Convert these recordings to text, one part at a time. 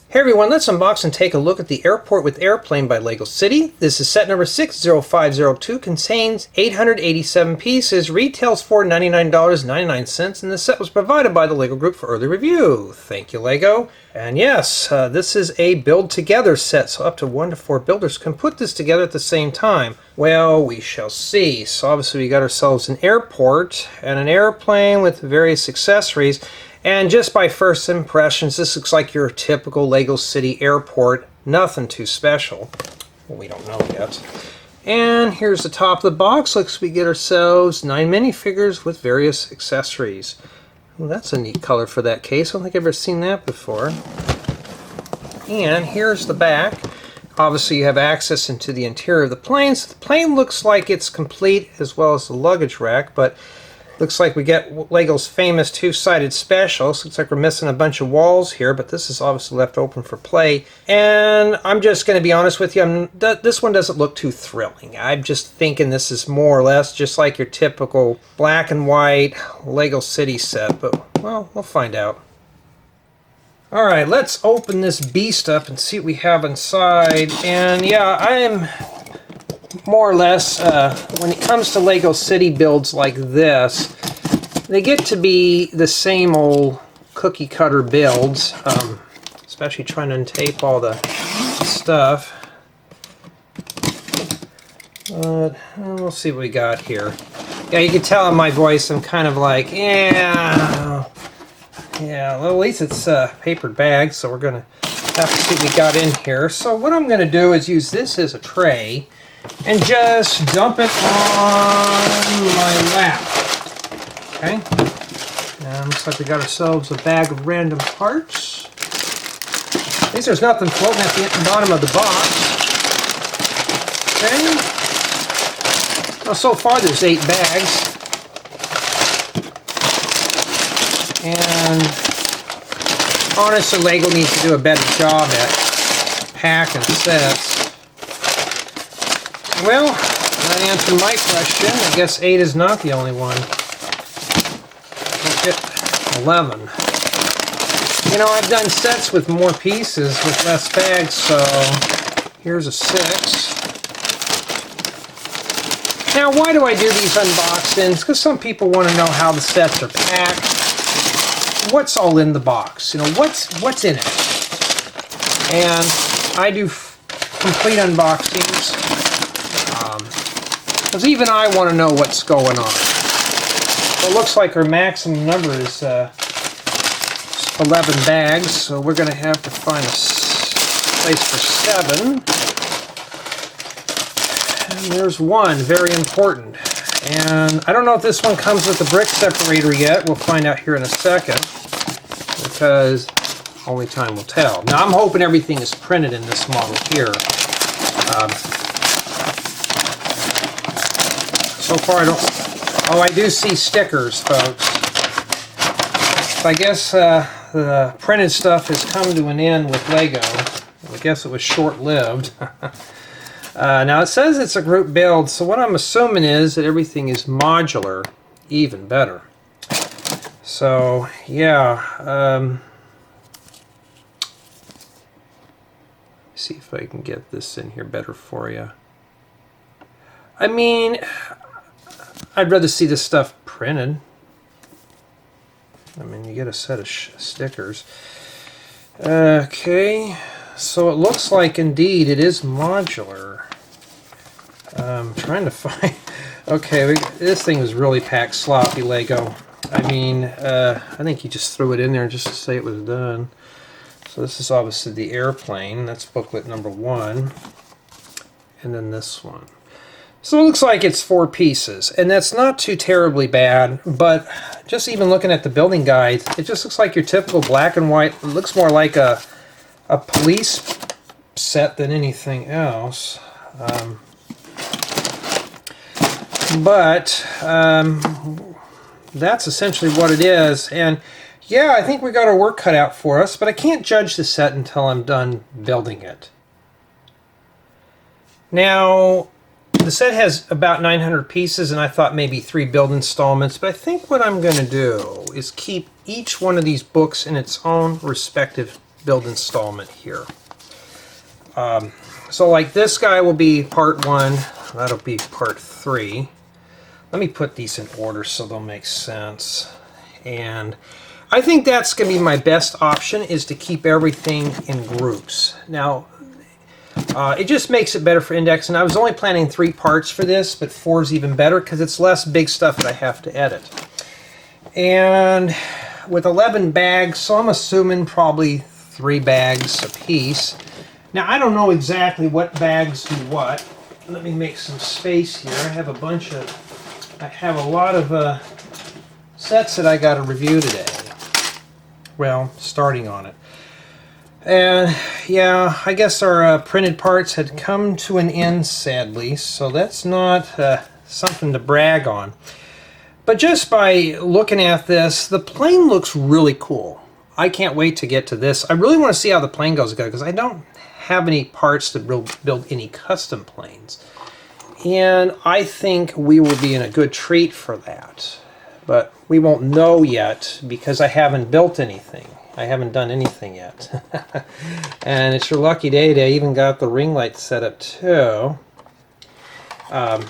Hey everyone, let's unbox and take a look at the Airport with Airplane by LEGO City. This is set number 60502, contains 887 pieces, retails for $99.99, and the set was provided by the LEGO Group for early review. Thank you, LEGO. And yes, this is a build together set, so up to 1 to 4 builders can put this together at the same time. Well, we shall see. So obviously we got ourselves an airport and an airplane with various accessories. And just by first impressions, this looks like your typical LEGO City airport. Nothing too special. Well, we don't know yet. And here's the top of the box. Looks we get ourselves 9 minifigures with various accessories. Well, that's a neat color for that case. I don't think I've ever seen that before. And here's the back. Obviously you have access into the interior of the plane. So the plane looks like it's complete as well as the luggage rack, but looks like we get LEGO's famous two-sided specials. Looks like we're missing a bunch of walls here, but this is obviously left open for play. And I'm just going to be honest with you, this one doesn't look too thrilling. I'm just thinking this is more or less just like your typical black and white LEGO City set, but, well, we'll find out. Alright, let's open this beast up and see what we have inside. And yeah, I'm more or less, when it comes to LEGO City builds like this, they get to be the same old cookie cutter builds, especially trying to untape all the stuff. We'll see what we got here. Yeah, you can tell in my voice I'm kind of like, yeah, well, at least it's paper bag, so we're going to have to see what we got in here. So what I'm going to do is use this as a tray and just dump it on my lap. Okay. And looks like we got ourselves a bag of random parts. At least there's nothing floating at the bottom of the box. Okay. Well, so far there's 8 bags. And honestly, LEGO needs to do a better job at packing sets. Well, that answered my question. I guess 8 is not the only one. Look at 11. You know, I've done sets with more pieces with less bags, so here's a 6. Now, why do I do these unboxings? Because some people want to know how the sets are packed. What's all in the box? You know, what's in it? And I do complete unboxings. Because even I want to know what's going on. So it looks like our maximum number is 11 bags, so we're going to have to find a place for 7. And there's 1, very important. And I don't know if this one comes with the brick separator yet. We'll find out here in a second, because only time will tell. Now I'm hoping everything is printed in this model here. So far, I do see stickers, folks. So I guess the printed stuff has come to an end with LEGO. I guess it was short-lived. Now, it says it's a group build, so what I'm assuming is that everything is modular, even better. So, yeah. See if I can get this in here better for you. I mean, I'd rather see this stuff printed. I mean, you get a set of stickers. Okay, so it looks like indeed it is modular. I'm trying to find... Okay, this thing was really packed sloppy, LEGO. I mean, I think you just threw it in there just to say it was done. So this is obviously the airplane. That's booklet number 1. And then this one. So it looks like it's 4 pieces, and that's not too terribly bad, but just even looking at the building guide, it just looks like your typical black and white. It looks more like a police set than anything else. But that's essentially what it is, and yeah, I think we got our work cut out for us, but I can't judge the set until I'm done building it. Now, the set has about 900 pieces, and I thought maybe 3 build installments, but I think what I'm going to do is keep each one of these books in its own respective build installment here. So like this guy will be part 1, that'll be part 3. Let me put these in order so they'll make sense. And I think that's going to be my best option, is to keep everything in groups. Now, it just makes it better for indexing. I was only planning 3 parts for this, but 4 is even better because it's less big stuff that I have to edit. And with 11 bags, so I'm assuming probably 3 bags a piece. Now, I don't know exactly what bags do what. Let me make some space here. I have a lot of sets that I got to review today. Well, starting on it. And yeah, I guess our printed parts had come to an end, sadly, so that's not something to brag on. But just by looking at this, the plane looks really cool. I can't wait to get to this. I really want to see how the plane goes, because I don't have any parts to build any custom planes. And I think we will be in a good treat for that. But we won't know yet because I haven't built anything. I haven't done anything yet. And it's your lucky day I even got the ring light set up too. Turn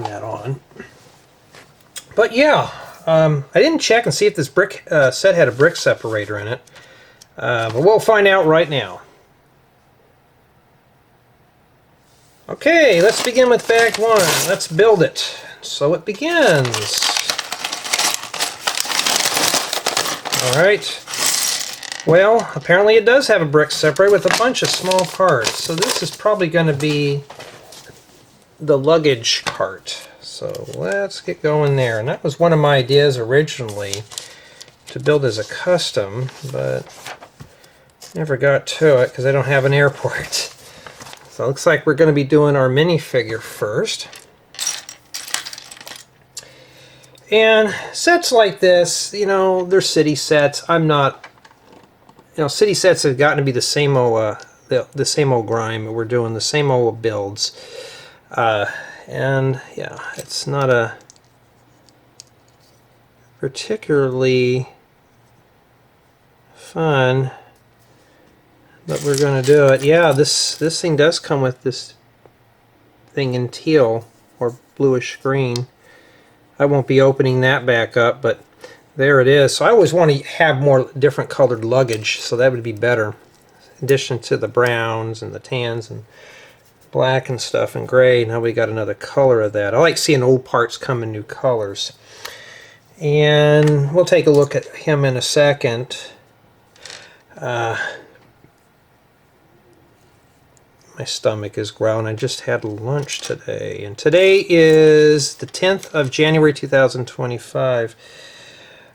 that on. But yeah, I didn't check and see if this brick set had a brick separator in it. But we'll find out right now. Okay, let's begin with bag 1. Let's build it. So it begins. Alright. Well, apparently it does have a brick separator with a bunch of small parts. So this is probably going to be the luggage cart. So let's get going there. And that was one of my ideas originally, to build as a custom, but never got to it because I don't have an airport. So it looks like we're going to be doing our minifigure first. And sets like this, you know, they're city sets. I'm not, you know, city sets have gotten to be the same old grime. We're doing the same old builds. And yeah, it's not a particularly fun, but we're going to do it. Yeah, this thing does come with this thing in teal or bluish green. I won't be opening that back up, but there it is. So I always want to have more different colored luggage, so that would be better. In addition to the browns and the tans and black and stuff and gray, now we got another color of that. I like seeing old parts come in new colors. And we'll take a look at him in a second. My stomach is growling. I just had lunch today. And today is the 10th of January 2025.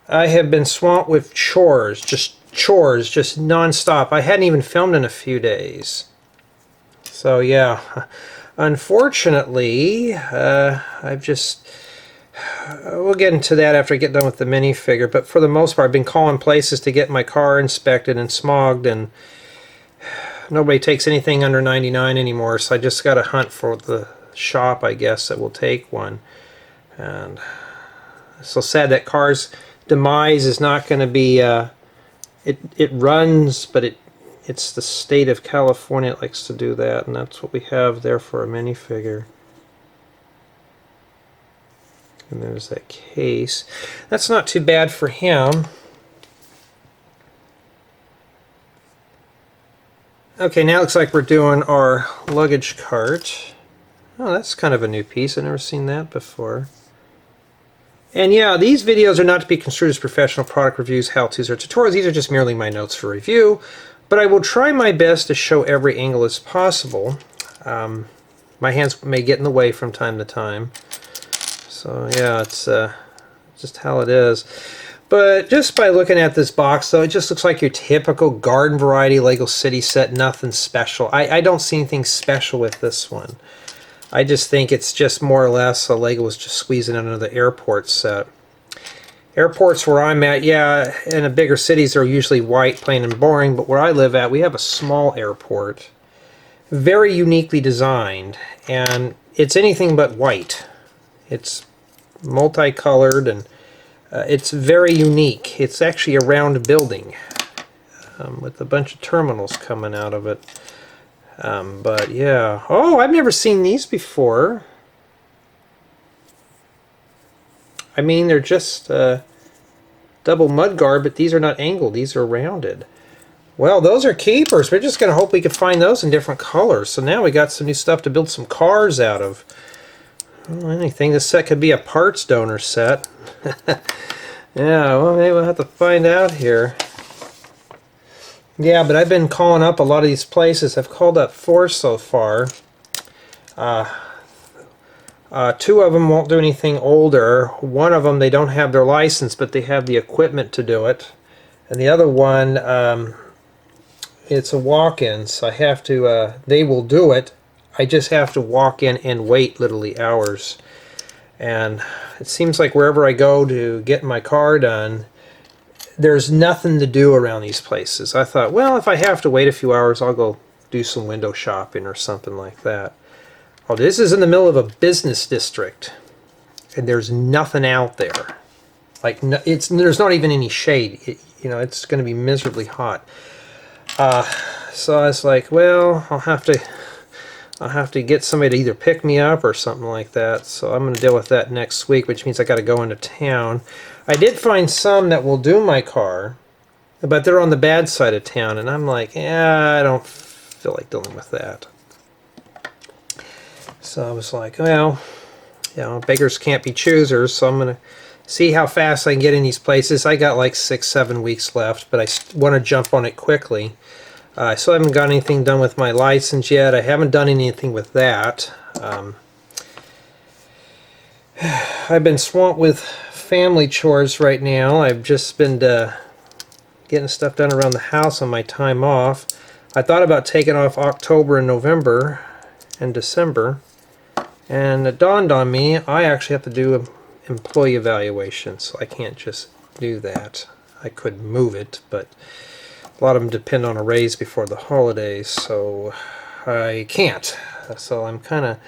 I have been swamped with chores, just non-stop. I hadn't even filmed in a few days. So yeah, unfortunately, I've just... we'll get into that after I get done with the minifigure, but for the most part I've been calling places to get my car inspected and smogged, and nobody takes anything under 99 anymore, so I just got to hunt for the shop, I guess, that will take one. And it's so sad that car's demise is not going to be, it runs, but it's the state of California that likes to do that, and that's what we have there for a minifigure. And there's that case. That's not too bad for him. Okay, now it looks like we're doing our luggage cart. Oh, that's kind of a new piece. I've never seen that before. And yeah, these videos are not to be construed as professional product reviews, how-tos, or tutorials. These are just merely my notes for review. But I will try my best to show every angle as possible. My hands may get in the way from time to time. So yeah, it's just how it is. But just by looking at this box, though, it just looks like your typical garden variety Lego City set, nothing special. I don't see anything special with this one. I just think it's just more or less a Lego was just squeezing in another airport set. Airports where I'm at, yeah, in the bigger cities are usually white, plain and boring, but where I live at, we have a small airport. Very uniquely designed, and it's anything but white. It's multicolored, and it's very unique. It's actually a round building. with a bunch of terminals coming out of it. But yeah, oh, I've never seen these before. I mean, they're just double mudguard, but these are not angled, these are rounded. Well, those are keepers. We're just going to hope we can find those in different colors. So now we got some new stuff to build some cars out of. Well, anything. This set could be a parts donor set. Yeah, well, maybe we'll have to find out here. Yeah, but I've been calling up a lot of these places. I've called up 4 so far. 2 of them won't do anything older. 1 of them, they don't have their license, but they have the equipment to do it. And the other one, it's a walk-in, so I have to, they will do it. I just have to walk in and wait literally hours. And it seems like wherever I go to get my car done, there's nothing to do around these places. I thought, well, if I have to wait a few hours, I'll go do some window shopping or something like that. Oh, this is in the middle of a business district, and there's nothing out there. Like, no, there's not even any shade. You know, it's going to be miserably hot. So I was like, well, I'll have to get somebody to either pick me up or something like that. So I'm going to deal with that next week, which means I got to go into town. I did find some that will do my car, but they're on the bad side of town, and I'm like, yeah, I don't feel like dealing with that. So I was like, well, you know, beggars can't be choosers, so I'm going to see how fast I can get in these places. I got like 6-7 weeks left, but I want to jump on it quickly. I still haven't got anything done with my license yet. I haven't done anything with that. I've been swamped with family chores right now. I've just been getting stuff done around the house on my time off. I thought about taking off October and November and December, and it dawned on me I actually have to do an employee evaluation, so I can't just do that. I could move it, but a lot of them depend on a raise before the holidays, so I can't. So I'm kind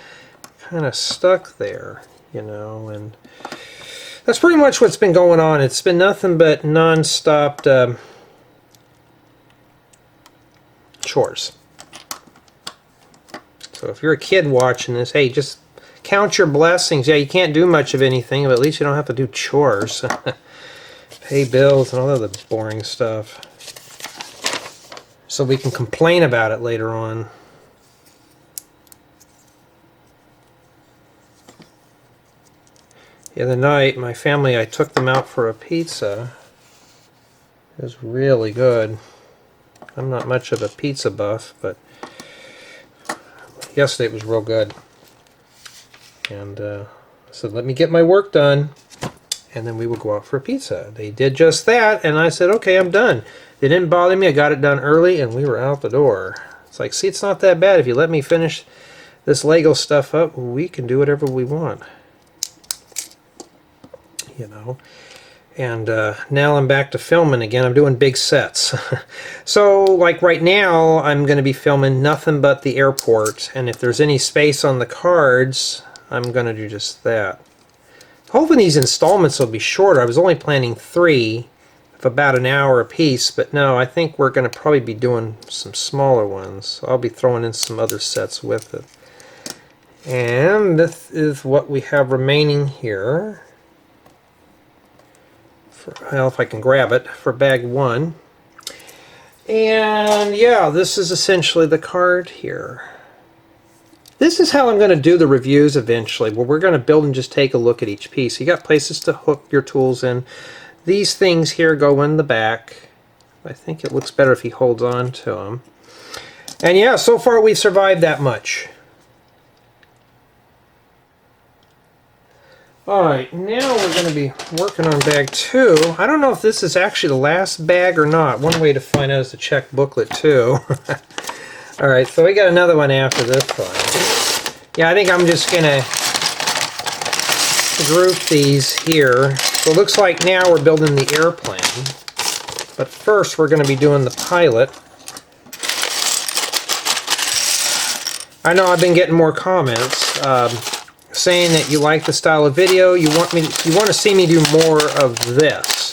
of stuck there, you know, and that's pretty much what's been going on. It's been nothing but non-stop chores. So if you're a kid watching this, hey, just count your blessings. Yeah, you can't do much of anything, but at least you don't have to do chores. Pay bills and all other boring stuff. So we can complain about it later on. The other night, my family, I took them out for a pizza. It was really good. I'm not much of a pizza buff, but yesterday it was real good. And I said, let me get my work done, and then we will go out for a pizza. They did just that, and I said, okay, I'm done. They didn't bother me. I got it done early, and we were out the door. It's like, see, it's not that bad. If you let me finish this Lego stuff up, we can do whatever we want. You know, and now I'm back to filming again. I'm doing big sets. So like right now I'm going to be filming nothing but the airport, and if there's any space on the cards I'm going to do just that. Hoping these installments will be shorter. I was only planning 3 of about an hour a piece, but no, I think we're going to probably be doing some smaller ones. So I'll be throwing in some other sets with it. And this is what we have remaining here. Well, if I can grab it, for bag 1. And yeah, this is essentially the card here. This is how I'm going to do the reviews eventually, where we're going to build and just take a look at each piece. You got places to hook your tools in. These things here go in the back. I think it looks better if he holds on to them. And yeah, so far we've survived that much. Alright, now we're going to be working on bag 2. I don't know if this is actually the last bag or not. One way to find out is to check booklet too. Alright, so we got another one after this one. Yeah, I think I'm just going to group these here. So it looks like now we're building the airplane. But first we're going to be doing the pilot. I know I've been getting more comments. Saying that you like the style of video, you want to see me do more of this.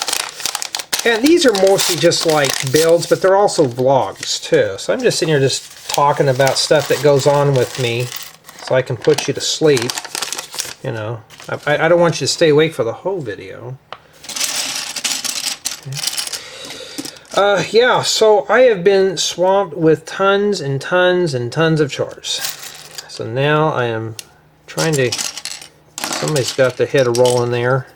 And these are mostly just like builds, but they're also vlogs too. So I'm just sitting here just talking about stuff that goes on with me so I can put you to sleep. You know, I don't want you to stay awake for the whole video. Yeah, so I have been swamped with tons and tons and tons of chores. So now I am trying to, somebody's got to hit a roll in there.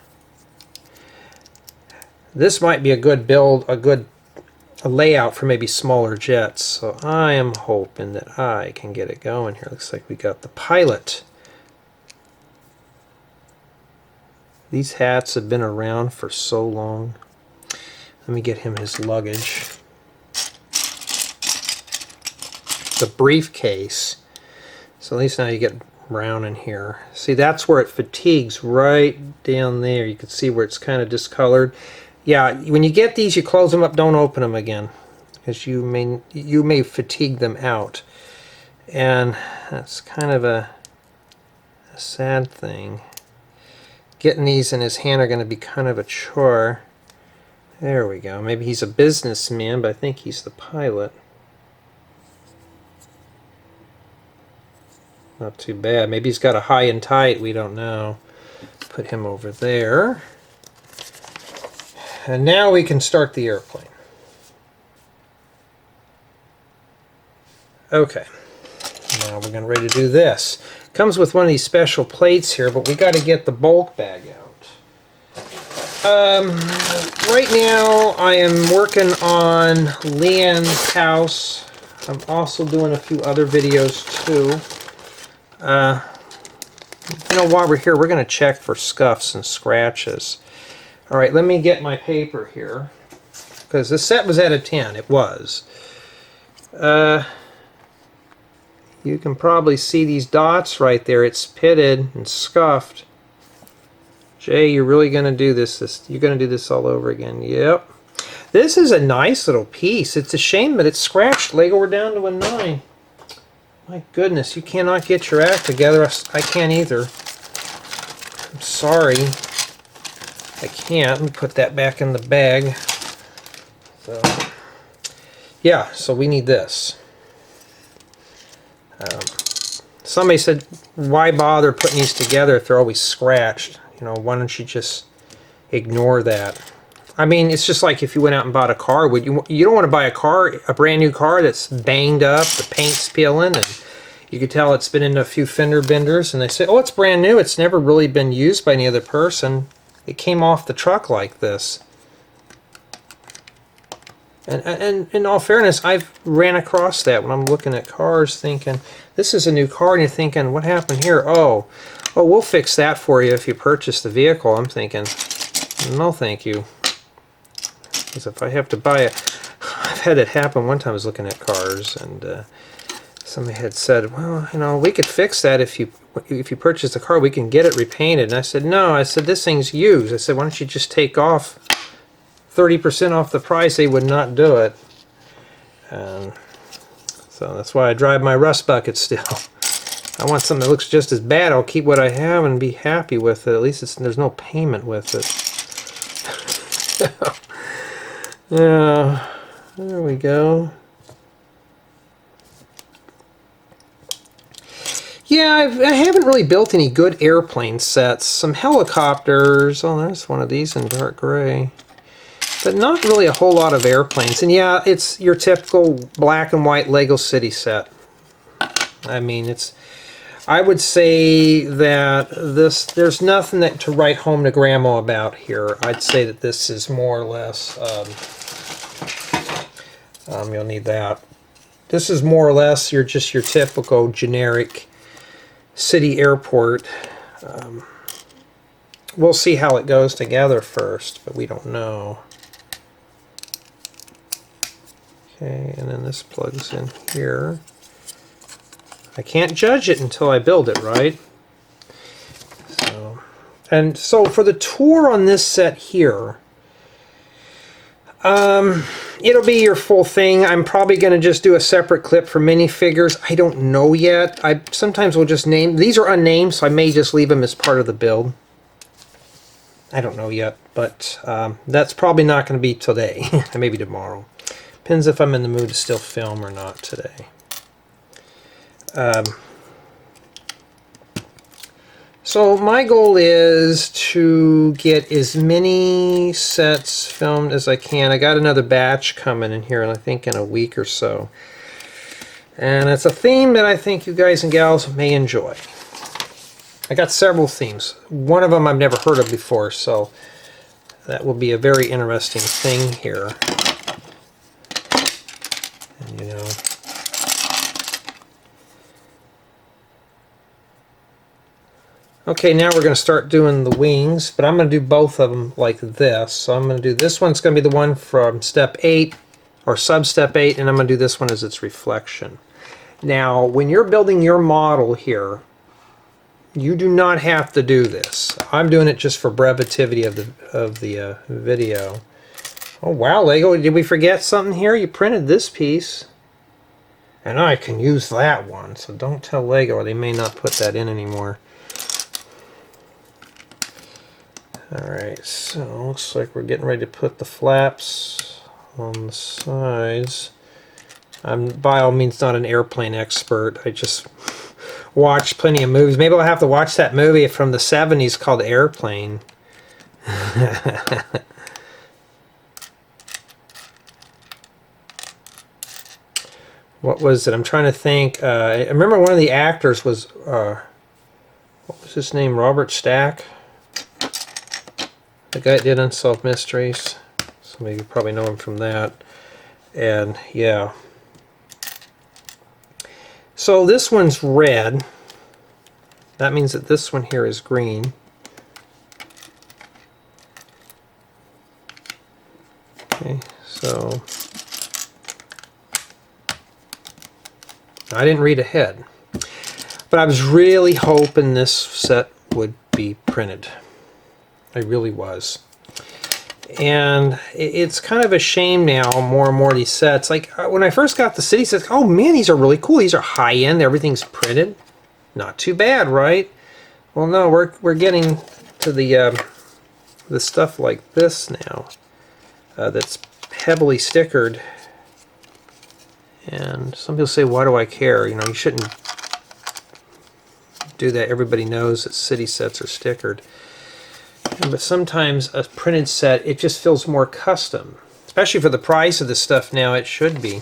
This might be a good build, a layout for maybe smaller jets. So I am hoping that I can get it going here. Looks like we got the pilot. These hats have been around for so long. Let me get him his luggage. The briefcase. So at least now you get brown in here. See, that's where it fatigues right down there. You can see where it's kind of discolored. Yeah, when you get these, you close them up, don't open them again, because you may fatigue them out. And that's kind of a sad thing. Getting these in his hand are going to be kind of a chore. There we go. Maybe he's a businessman, but I think he's the pilot. Not too bad. Maybe he's got a high and tight. We don't know. Put him over there. And now we can start the airplane. Okay. Now we're going to ready to do this. Comes with one of these special plates here, but we got to get the bulk bag out. Right now I am working on Leanne's house. I'm also doing a few other videos too. You know, while we're here, we're going to check for scuffs and scratches. Alright, let me get my paper here, because the set was out of 10. It was. You can probably see these dots right there. It's pitted and scuffed. Jay, you're really going to do this. You're going to do this all over again. Yep. This is a nice little piece. It's a shame that it's scratched. Lego, we're down to a 9. My goodness, you cannot get your act together. I can't either. I'm sorry. I can't. Let me put that back in the bag. So, yeah, so we need this. Somebody said, why bother putting these together if they're always scratched? You know, why don't you just ignore that? I mean, it's just like if you went out and bought a car. You don't want to buy a brand new car that's banged up, the paint's peeling, and you could tell it's been into a few fender benders, and they say, oh, it's brand new. It's never really been used by any other person. It came off the truck like this. And in all fairness, I've ran across that when I'm looking at cars thinking, this is a new car, and you're thinking, what happened here? Oh, we'll fix that for you if you purchase the vehicle. I'm thinking, no thank you. Because if I have to buy it, I've had it happen one time. I was looking at cars, and somebody had said, well, you know, we could fix that if you purchase the car, we can get it repainted. And I said, no. I said, this thing's used. I said, why don't you just take off 30% off the price? They would not do it. And so that's why I drive my rust bucket still. I want something that looks just as bad. I'll keep what I have and be happy with it. At least there's no payment with it. Yeah, there we go. Yeah, I haven't really built any good airplane sets. Some helicopters. Oh, there's one of these in dark gray. But not really a whole lot of airplanes. And yeah, it's your typical black and white Lego City set. I mean, I would say that there's nothing to write home to Grandma about here. I'd say that this is more or less, you'll need that. This is more or less your typical generic city airport. We'll see how it goes together first, but we don't know. Okay, and then this plugs in here. I can't judge it until I build it, right? So for the tour on this set here, it'll be your full thing. I'm probably going to just do a separate clip for minifigures. I don't know yet. I sometimes will just name. These are unnamed, so I may just leave them as part of the build. I don't know yet, but that's probably not going to be today. Maybe tomorrow. Depends if I'm in the mood to still film or not today. So my goal is to get as many sets filmed as I can. I got another batch coming in here, and I think in a week or so. And it's a theme that I think you guys and gals may enjoy. I got several themes. One of them I've never heard of before, so that will be a very interesting thing here. And, you know, okay, now we're going to start doing the wings, but I'm going to do both of them like this. So I'm going to do this one's going to be the one from step 8 or sub step 8, and I'm going to do this one as its reflection. Now, when you're building your model here, you do not have to do this. I'm doing it just for brevitivity of the video. Oh wow, Lego, did we forget something here? You printed this piece, and I can use that one. So don't tell Lego, or they may not put that in anymore. Alright, so looks like we're getting ready to put the flaps on the sides. I'm by all means not an airplane expert. I just watched plenty of movies. Maybe I'll have to watch that movie from the 70s called Airplane. What was it? I'm trying to think. I remember one of the actors was, what was his name? Robert Stack? The guy that did Unsolved Mysteries. Some of you probably know him from that. And yeah. So this one's red. That means that this one here is green. Okay, so I didn't read ahead. But I was really hoping this set would be printed. I really was. And it's kind of a shame now, more and more of these sets. Like when I first got the city sets, oh man, these are really cool. These are high end. Everything's printed. Not too bad, right? Well, no, we're getting to the stuff like this now that's heavily stickered. And some people say, why do I care? You know, you shouldn't do that. Everybody knows that city sets are stickered. But sometimes a printed set, it just feels more custom. Especially for the price of this stuff now, it should be.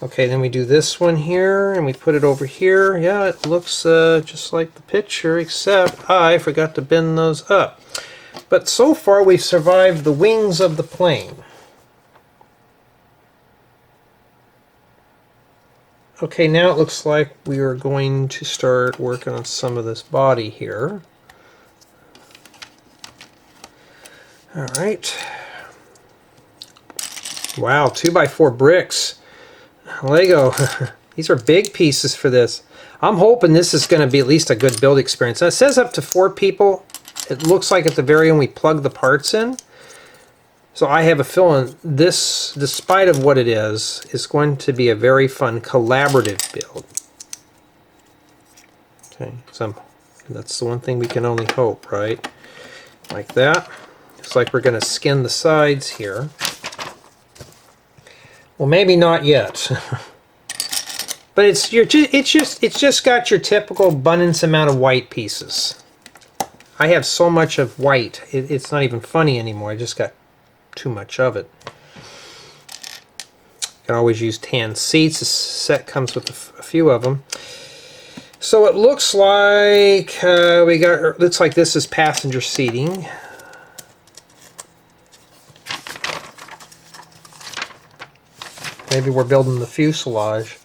Okay, then we do this one here, and we put it over here. Yeah, it looks just like the picture, except I forgot to bend those up. But so far, we've survived the wings of the plane. Okay, now it looks like we are going to start working on some of this body here. All right. Wow, 2x4 bricks. Lego. These are big pieces for this. I'm hoping this is going to be at least a good build experience. Now, it says up to 4 people. It looks like at the very end we plug the parts in. So I have a feeling this, despite of what it is going to be a very fun collaborative build. Okay, so that's the one thing we can only hope, right? Like that. Looks like we're going to skin the sides here. Well, maybe not yet. But it's just got your typical abundance amount of white pieces. I have so much of white, it's not even funny anymore. I just got too much of it. You can always use tan seats. This set comes with a few of them. So it looks like looks like this is passenger seating. Maybe we're building the fuselage.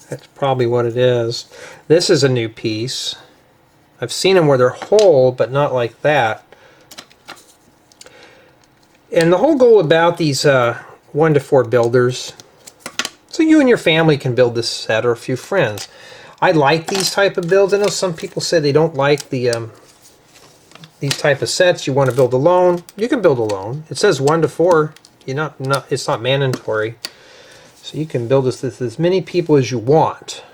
That's probably what it is. This is a new piece. I've seen them where they're whole, but not like that. And the whole goal about these 1 to 4 builders, so you and your family can build this set, or a few friends. I like these type of builds. I know some people say they don't like the these type of sets. You want to build alone. You can build alone. It says 1 to 4. It's not mandatory. So you can build this with as many people as you want.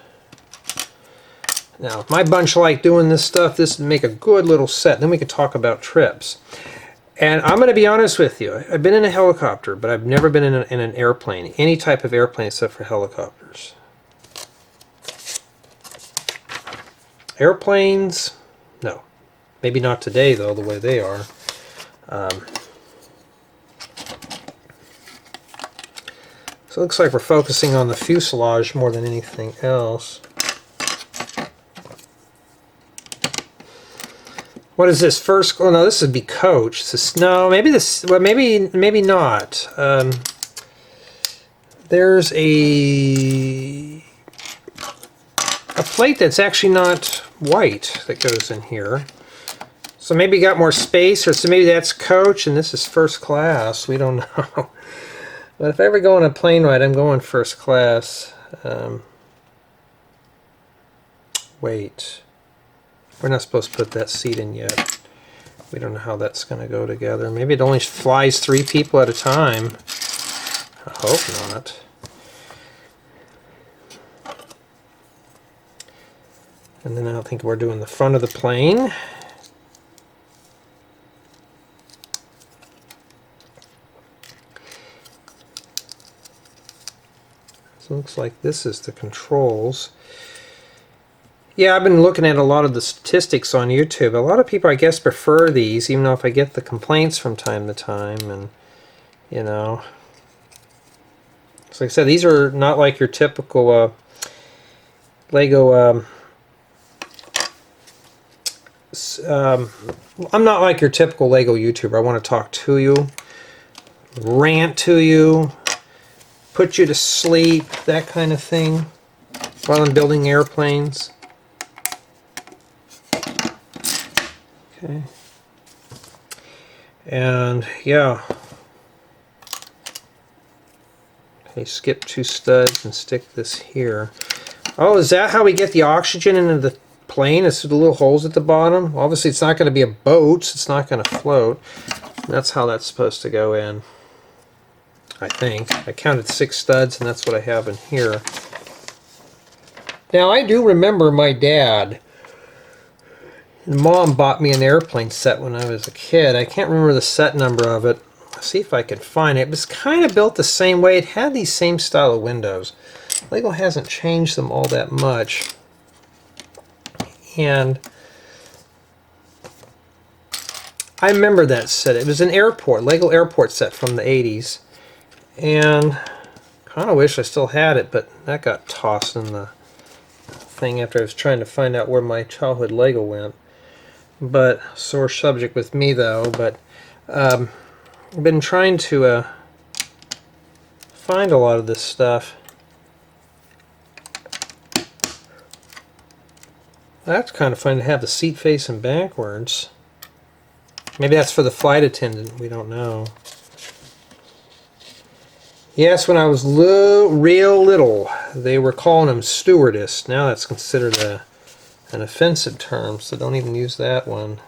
Now, my bunch like doing this stuff. This would make a good little set. Then we could talk about trips. And I'm going to be honest with you. I've been in a helicopter, but I've never been in an airplane. Any type of airplane except for helicopters. Airplanes, no. Maybe not today, though, the way they are. So it looks like we're focusing on the fuselage more than anything else. What is this first? Oh no, this would be coach. This, no, maybe this. Well, maybe not. There's a plate that's actually not white that goes in here. So maybe you got more space, or so maybe that's coach and this is first class. We don't know. But if I ever go on a plane ride, I'm going first class. Wait. We're not supposed to put that seat in yet. We don't know how that's going to go together. Maybe it only flies 3 people at a time. I hope not. And then I think we're doing the front of the plane. So it looks like this is the controls. Yeah, I've been looking at a lot of the statistics on YouTube. A lot of people, I guess, prefer these, even though if I get the complaints from time to time, and, you know. So like I said, these are not like your typical Lego. I'm not like your typical Lego YouTuber. I want to talk to you, rant to you, put you to sleep, that kind of thing, while I'm building airplanes. Okay. And yeah. Okay, skip 2 studs and stick this here. Oh, is that how we get the oxygen into the plane? It's through the little holes at the bottom? Well, obviously it's not going to be a boat, so it's not going to float. That's how that's supposed to go in, I think. I counted 6 studs, and that's what I have in here. Now, I do remember my dad and Mom bought me an airplane set when I was a kid. I can't remember the set number of it. I'll see if I can find it. It was kind of built the same way. It had these same style of windows. Lego hasn't changed them all that much. And I remember that set. It was an airport, Lego airport set from the 80s. And kind of wish I still had it, but that got tossed in the thing after I was trying to find out where my childhood Lego went. But sore subject with me, though. But I've been trying to find a lot of this stuff. That's kind of fun to have the seat facing backwards. Maybe that's for the flight attendant. We don't know. Yes, when I was real little, they were calling them stewardess. Now that's considered an offensive term, so don't even use that one.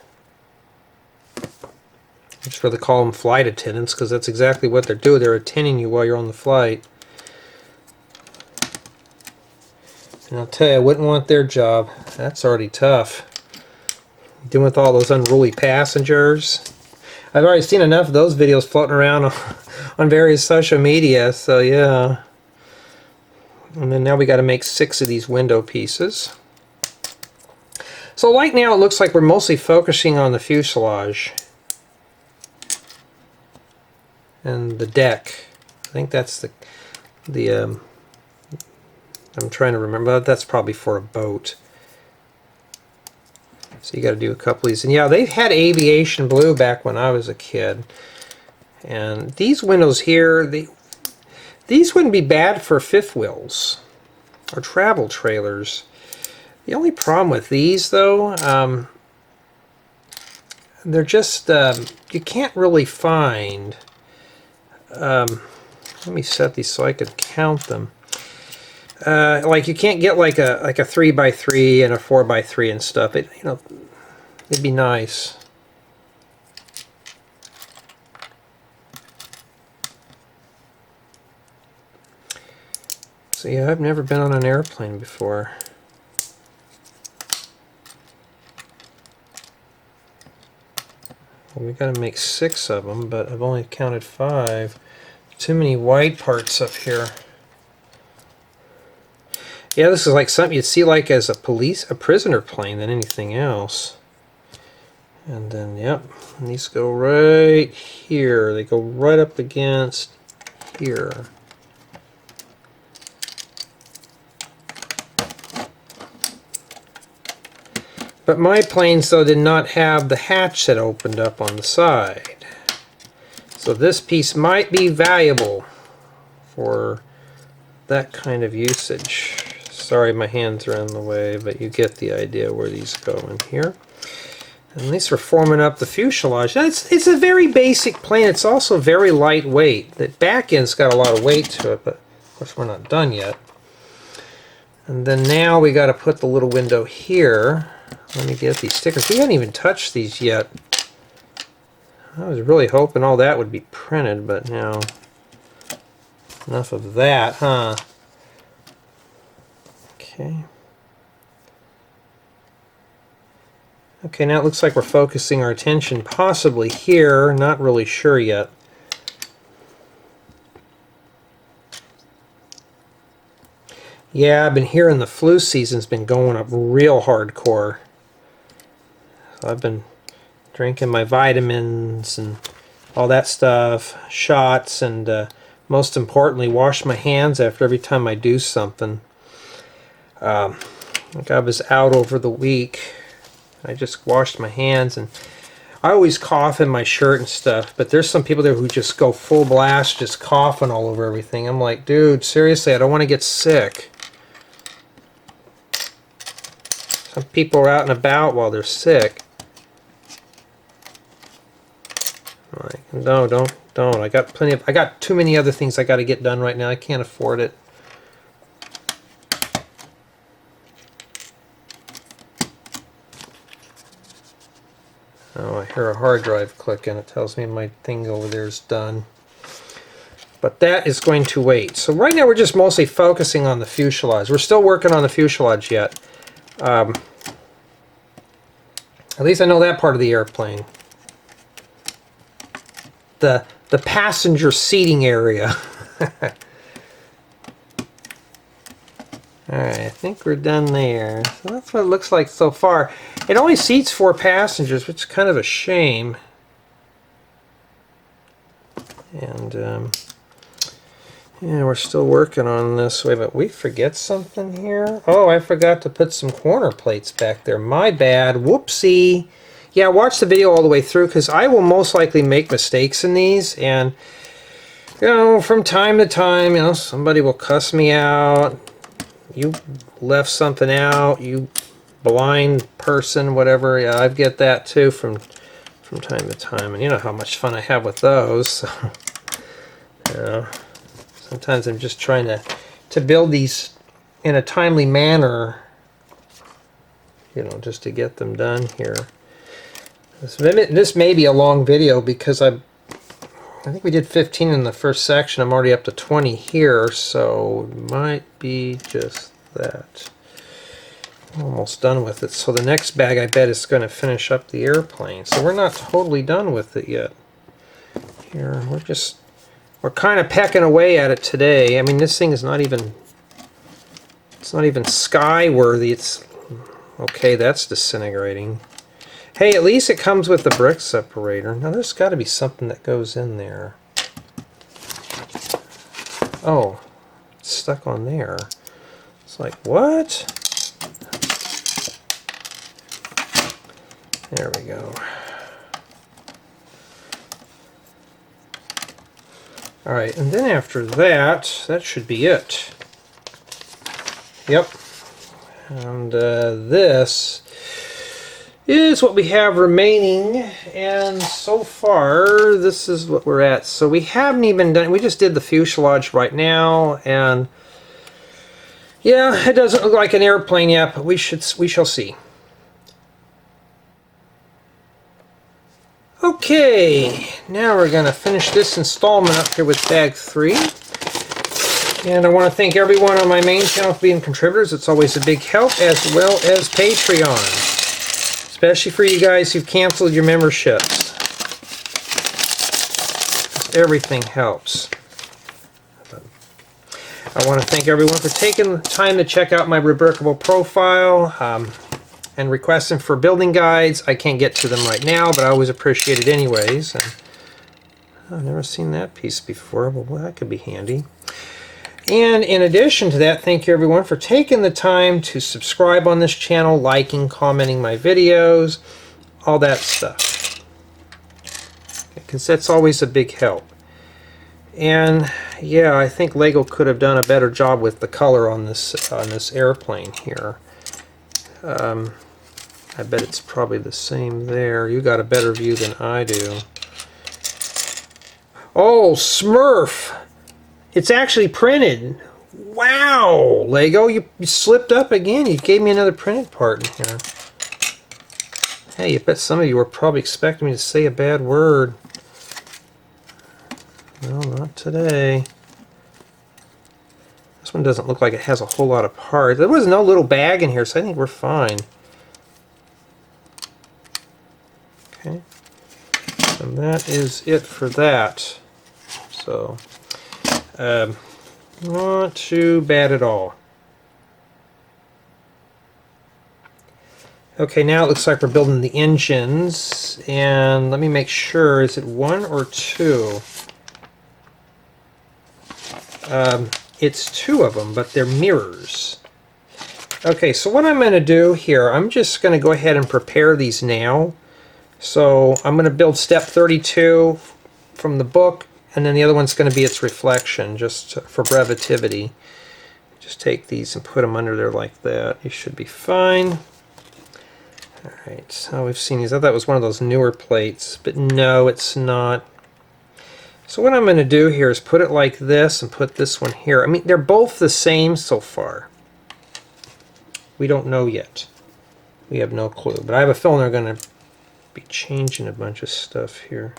Just rather call them flight attendants, because that's exactly what they're doing. They're attending you while you're on the flight. And I'll tell you, I wouldn't want their job. That's already tough. Dealing with all those unruly passengers. I've already seen enough of those videos floating around on various social media, so yeah. And then now we got to make 6 of these window pieces. So right now it looks like we're mostly focusing on the fuselage and the deck. I think that's the I'm trying to remember. That's probably for a boat. So you got to do a couple of these. And yeah, they had aviation blue back when I was a kid. And these windows here, these wouldn't be bad for fifth wheels or travel trailers. The only problem with these, though, they're just, you can't really find, let me set these so I can count them. Like you can't get like a 3x3 and a 4x3 and stuff. It, you know, it'd be nice. So yeah, I've never been on an airplane before. we got to make 6 of them, but I've only counted 5. Too many white parts up here. Yeah, this is like something you'd see like as a prisoner plane than anything else. And then, yep, and these go right here. They go right up against here. But my planes, though, did not have the hatch that opened up on the side. So this piece might be valuable for that kind of usage. Sorry, my hands are in the way, but you get the idea where these go in here. And at least we're forming up the fuselage. It's a very basic plane. It's also very lightweight. The back end's got a lot of weight to it, but of course we're not done yet. And then now we got to put the little window here. Let me get these stickers. We haven't even touched these yet. I was really hoping all that would be printed, but no. Enough of that, huh? Okay. Okay, now it looks like we're focusing our attention possibly here. Not really sure yet. Yeah, I've been hearing the flu season's been going up real hardcore. So I've been drinking my vitamins and all that stuff, shots, and most importantly, wash my hands after every time I do something. Like I was out over the week. I just washed my hands, and I always cough in my shirt and stuff, but there's some people there who just go full blast, just coughing all over everything. I'm like, dude, seriously, I don't want to get sick. Some people are out and about while they're sick. I'm like, no, don't. I got too many other things I got to get done right now. I can't afford it. Oh, I hear a hard drive clicking. It tells me my thing over there is done. But that is going to wait. So right now we're just mostly focusing on the fuselage. We're still working on the fuselage yet. At least I know that part of the airplane. The passenger seating area. Alright, I think we're done there. So that's what it looks like so far. It only seats 4 passengers, which is kind of a shame. And, yeah, we're still working on this. Wait, but we forget something here? Oh, I forgot to put some corner plates back there. My bad. Whoopsie. Yeah, watch the video all the way through, because I will most likely make mistakes in these. And, you know, from time to time, you know, somebody will cuss me out. You left something out, you blind person, whatever. Yeah, I get that too from time to time, and you know how much fun I have with those. So, you know, sometimes I'm just trying to build these in a timely manner, you know, just to get them done here. This may be a long video because I think we did 15 in the first section. I'm already up to 20 here, so it might be just that. Almost done with it. So the next bag, I bet, is going to finish up the airplane. So we're not totally done with it yet. Here, we're kind of pecking away at it today. I mean, this thing is not even, it's not even sky-worthy. It's, okay, that's disintegrating. Hey, at least it comes with the brick separator. Now there's got to be something that goes in there. Oh, it's stuck on there. It's like, what? There we go. Alright, and then after that should be it. Yep. And this is what we have remaining, and so far this is what we're at. So we haven't even done, we just did the fuselage right now, and yeah, it doesn't look like an airplane yet, but we shall see. Okay, now we're going to finish this installment up here with bag 3. And I want to thank everyone on my main channel for being contributors. It's always a big help, as well as Patreon. Especially for you guys who've canceled your memberships. Everything helps. I want to thank everyone for taking the time to check out my Rebrickable profile and requesting for building guides. I can't get to them right now, but I always appreciate it anyways. And I've never seen that piece before, but well, that could be handy. And in addition to that, thank you everyone for taking the time to subscribe on this channel, liking, commenting my videos, all that stuff. Because that's always a big help. And yeah, I think Lego could have done a better job with the color on this airplane here. I bet it's probably the same there. You got a better view than I do. Oh, Smurf! It's actually printed. Wow, Lego, you slipped up again. You gave me another printed part in here. Hey, I bet some of you were probably expecting me to say a bad word. No, not today. This one doesn't look like it has a whole lot of parts. There was no little bag in here, so I think we're fine. Okay. And that is it for that. So, not too bad at all. Okay, now it looks like we're building the engines. And let me make sure, is it 1 or 2? It's 2 of them, but they're mirrors. Okay, so what I'm going to do here, I'm just going to go ahead and prepare these now. So I'm going to build step 32 from the book, and then the other one's going to be its reflection, just for brevitivity. Just take these and put them under there like that. You should be fine. Alright, so we've seen these. I thought it was one of those newer plates, but no, it's not. So what I'm going to do here is put it like this and put this one here. I mean, they're both the same so far. We don't know yet. We have no clue. But I have a feeling they're going to be changing a bunch of stuff here.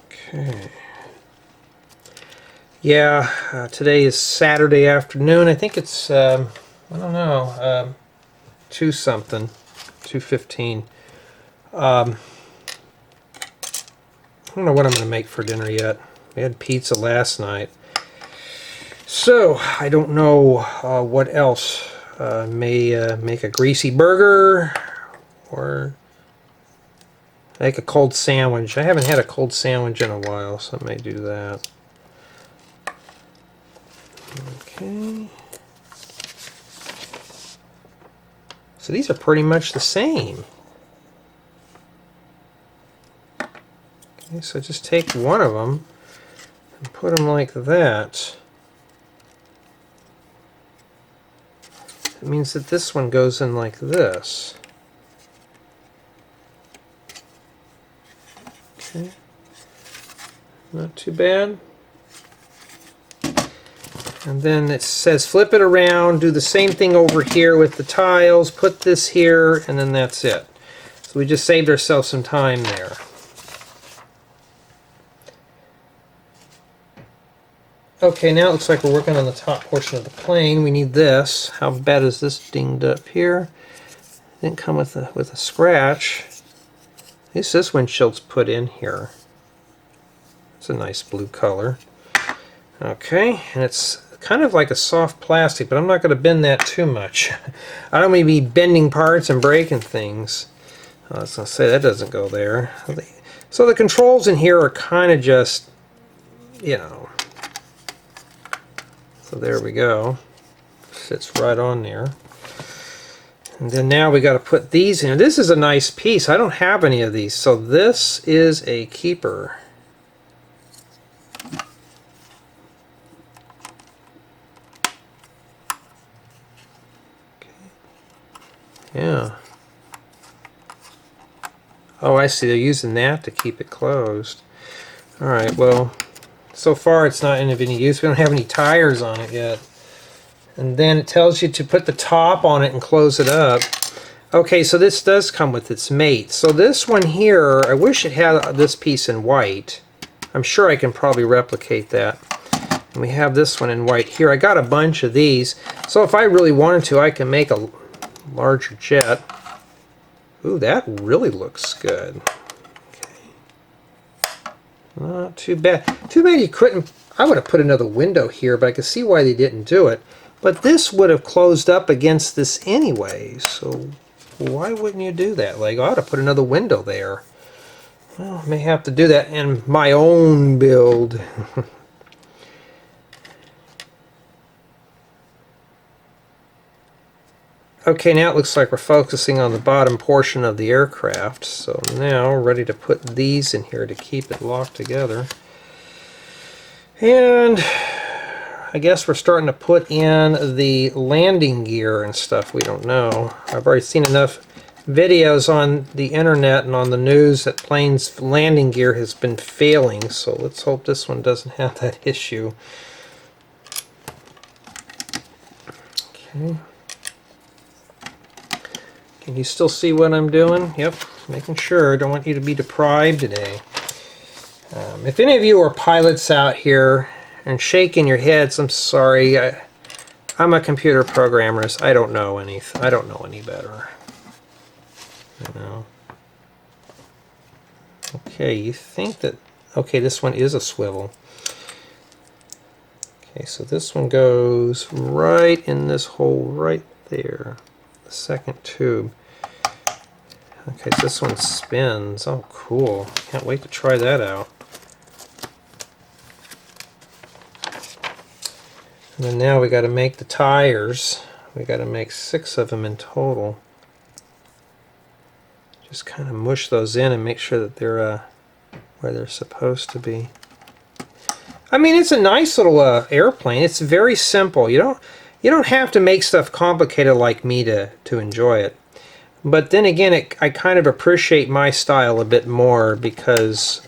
Okay. Yeah, today is Saturday afternoon. I think it's... I don't know, 2 something, 2:15. I don't know what I'm going to make for dinner yet. We had pizza last night. So, I don't know what else. May make a greasy burger, or make a cold sandwich. I haven't had a cold sandwich in a while, so I may do that. Okay. So these are pretty much the same. Okay, so just take one of them and put them like that. It means that this one goes in like this. Okay, not too bad. And then it says flip it around, do the same thing over here with the tiles, put this here, and then that's it. So we just saved ourselves some time there. Okay, now it looks like we're working on the top portion of the plane. We need this. How bad is this dinged up here? Didn't come with a scratch. At least this windshield's put in here. It's a nice blue color. Okay, and it's kind of like a soft plastic, but I'm not going to bend that too much. I don't want to be bending parts and breaking things. I was going to say, that doesn't go there. So the controls in here are kind of just, you know. So there we go. Sits right on there. And then now we got to put these in. This is a nice piece. I don't have any of these, so this is a keeper. Yeah. Oh, I see. They're using that to keep it closed. Alright, well, so far it's not of any use. We don't have any tires on it yet. And then it tells you to put the top on it and close it up. Okay, so this does come with its mate. So this one here, I wish it had this piece in white. I'm sure I can probably replicate that. And we have this one in white here. I got a bunch of these, so if I really wanted to, I can make a larger jet. Ooh, that really looks good. Okay. Not too bad. Too bad you couldn't... I would have put another window here, but I could see why they didn't do it. But this would have closed up against this anyway, so why wouldn't you do that? Like, I ought to put another window there. Well, I may have to do that in my own build. Okay, now it looks like we're focusing on the bottom portion of the aircraft. So now we're ready to put these in here to keep it locked together. And I guess we're starting to put in the landing gear and stuff. We don't know. I've already seen enough videos on the internet and on the news that planes' landing gear has been failing. So let's hope this one doesn't have that issue. Okay. Can you still see what I'm doing? Yep, making sure. Don't want you to be deprived today. If any of you are pilots out here and shaking your heads, I'm sorry. I'm a computer programmer. So I don't know any better. You know. Okay, you think that... Okay, this one is a swivel. Okay, so this one goes right in this hole right there. The second tube. Okay, so this one spins. Oh, cool. Can't wait to try that out. And then now we got to make the tires. We got to make 6 of them in total. Just kind of mush those in and make sure that they're where they're supposed to be. I mean, it's a nice little airplane. It's very simple. You don't have to make stuff complicated like me to enjoy it. But then again, I kind of appreciate my style a bit more because,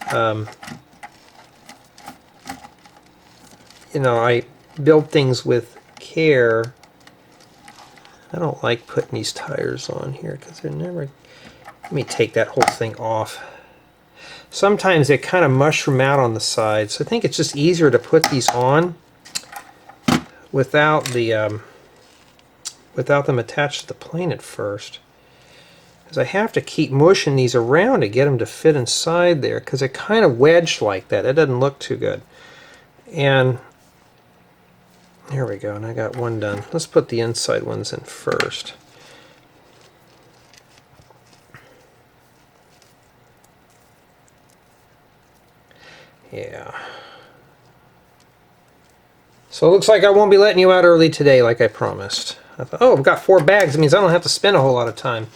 you know, I build things with care. I don't like putting these tires on here because they're never... Let me take that whole thing off. Sometimes they kind of mushroom out on the sides. So I think it's just easier to put these on without them attached to the plane at first. Because I have to keep mushing these around to get them to fit inside there because they're kind of wedged like that. That doesn't look too good. And here we go, and I got one done. Let's put the inside ones in first. Yeah. So it looks like I won't be letting you out early today like I promised. I thought, oh, I've got 4 bags. That means I don't have to spend a whole lot of time.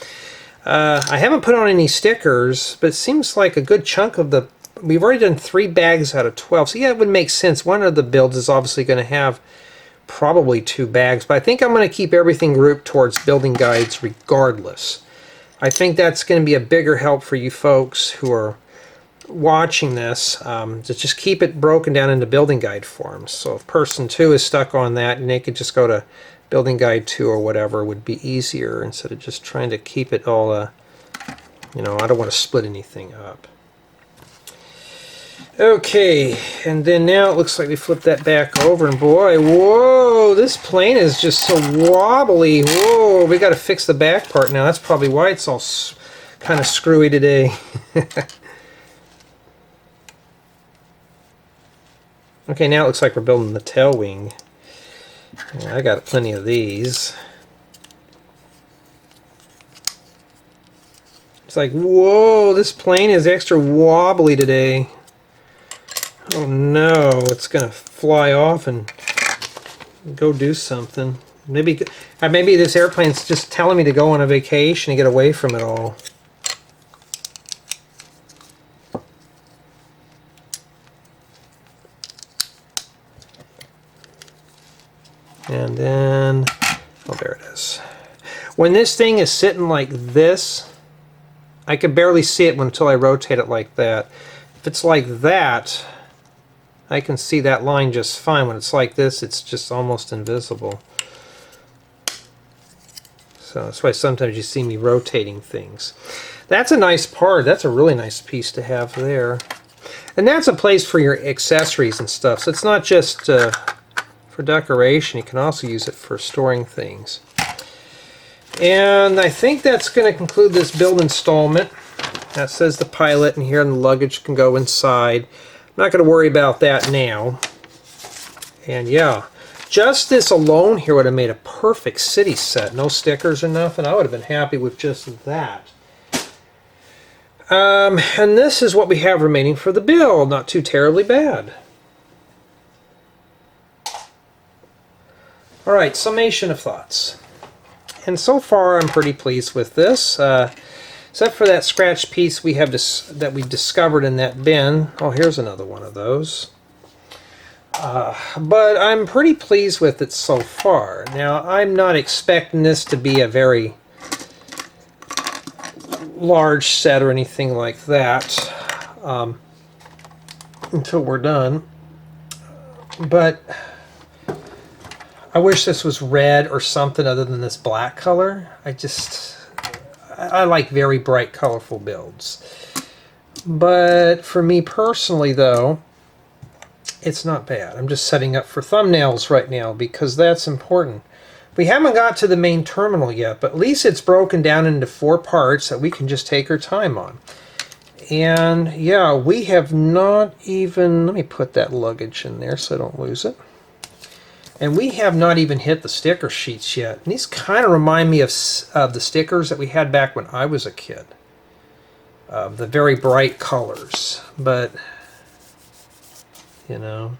I haven't put on any stickers, but it seems like a good chunk of the... We've already done 3 bags out of 12. So yeah, it would make sense. One of the builds is obviously going to have probably 2 bags, but I think I'm going to keep everything grouped towards building guides regardless. I think that's going to be a bigger help for you folks who are watching this, to just keep it broken down into building guide forms. So if person 2 is stuck on that, and they could just go to building guide 2 or whatever, would be easier instead of just trying to keep it all, you know, I don't want to split anything up. Okay, and then now it looks like we flip that back over, and boy, whoa, this plane is just so wobbly. Whoa, we got to fix the back part now. That's probably why it's all kind of screwy today. Okay, now it looks like we're building the tail wing. Yeah, I got plenty of these. It's like, whoa, this plane is extra wobbly today. Oh no, it's going to fly off and go do something. Maybe this airplane's just telling me to go on a vacation and get away from it all. And then, oh, there it is. When this thing is sitting like this, I can barely see it until I rotate it like that. If it's like that, I can see that line just fine. When it's like this, it's just almost invisible. So that's why sometimes you see me rotating things. That's a nice part. That's a really nice piece to have there. And that's a place for your accessories and stuff. So it's not just for decoration. You can also use it for storing things. And I think that's going to conclude this build installment. That says the pilot, and here the luggage can go inside. I'm not going to worry about that now. And yeah, just this alone here would have made a perfect city set. No stickers or nothing. I would have been happy with just that. And this is what we have remaining for the build. Not too terribly bad. Alright, summation of thoughts. And so far I'm pretty pleased with this. Except for that scratch piece we have that we discovered in that bin. Oh, here's another one of those. But I'm pretty pleased with it so far. Now, I'm not expecting this to be a very large set or anything like that until we're done. But I wish this was red or something other than this black color. I like very bright, colorful builds. But for me personally, though, it's not bad. I'm just setting up for thumbnails right now because that's important. We haven't got to the main terminal yet, but at least it's broken down into 4 parts that we can just take our time on. And yeah, we have not even... Let me put that luggage in there so I don't lose it. And we have not even hit the sticker sheets yet. And these kind of remind me of the stickers that we had back when I was a kid. The very bright colors. But, you know,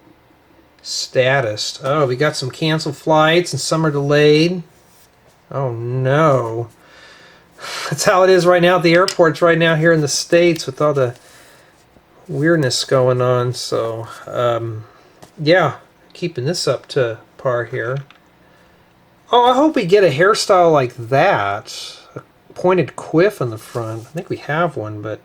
status. Oh, we got some canceled flights and some are delayed. Oh, no. That's how it is right now at the airports right now here in the States with all the weirdness going on. So, yeah, keeping this up to par here. Oh, I hope we get a hairstyle like that. A pointed quiff in the front. I think we have one, but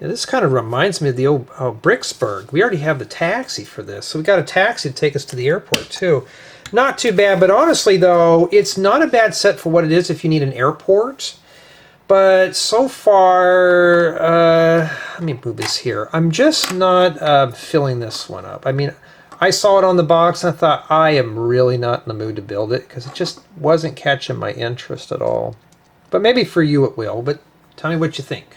yeah, this kind of reminds me of the old Bricksburg. We already have the taxi for this, so we got a taxi to take us to the airport too. Not too bad, but honestly though, it's not a bad set for what it is if you need an airport. But so far, let me move this here. I'm just not filling this one up. I mean, I saw it on the box and I thought, I am really not in the mood to build it because it just wasn't catching my interest at all. But maybe for you it will, but tell me what you think.